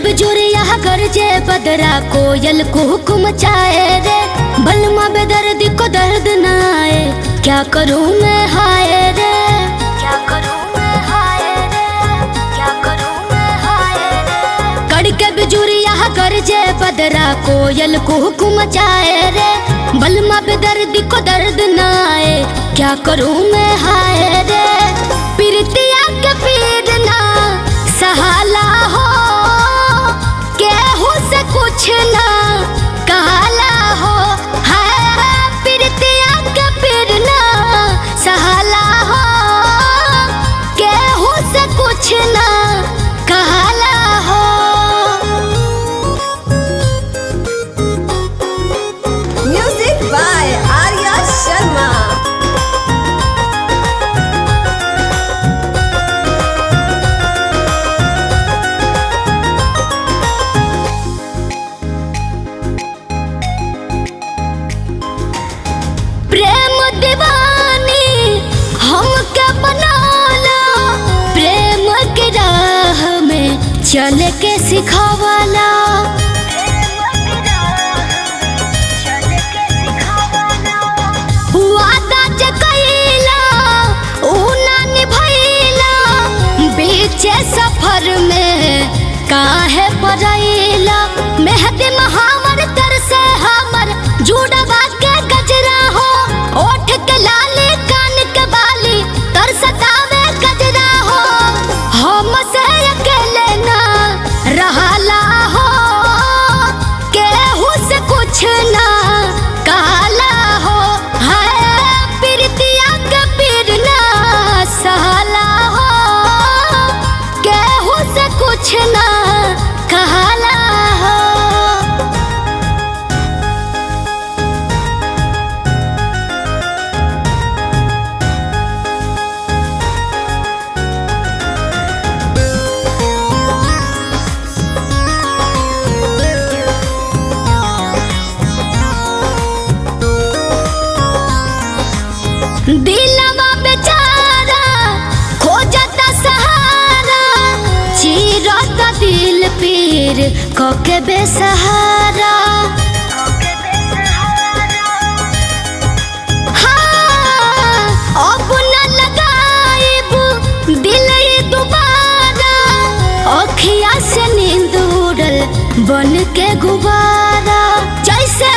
बिजुरिया गरजे बदरा कोयल को हुक्म चाहे रे। बलमा बेदर्दी को दर्द न आए, क्या करूं मैं हाय रे, क्या करूं मैं हाय रे, क्या करूं मैं हाय रे। कड़के बिजुरिया गरजे बदरा कोयल को हुक्म चाहे रे। बलमा बेदर्दी को दर्द न आए, क्या करूं मैं हाय रे। प्रीतिया के पीर ना सहाला हो, केहू से कुछ ना कहला हो। है प्रीतिया के पीर ना सहाला हो, केहू से कुछ ना कहला हो। Music by Arya Sharma. प्रेम दीवानी हमके बनाला, प्रेम के राह में चल के सिखावाला। वादा जे कइला ऊ ना निभइला, बीचे सफर में काहे पड़इला। मेहदी महावर तर से हमर जुड़वा के गजरा हो, ओठ के लाली कान के बाली तर सतावे गजरा हो। हमसे अकेले ना रहला हो, केहू से कुछ ना कहला हो। है प्रीतिया के पीर ना सहला हो, केहू से कुछ ना कहला हो। दिलवा बेचारा खोजता सहारा, चीरता दिल पीर कोके बेसहारा। हाँ, अब न लगाइब दिल दोबारा, अखिया से नींद उड़ल बन के गुबारा। जैसे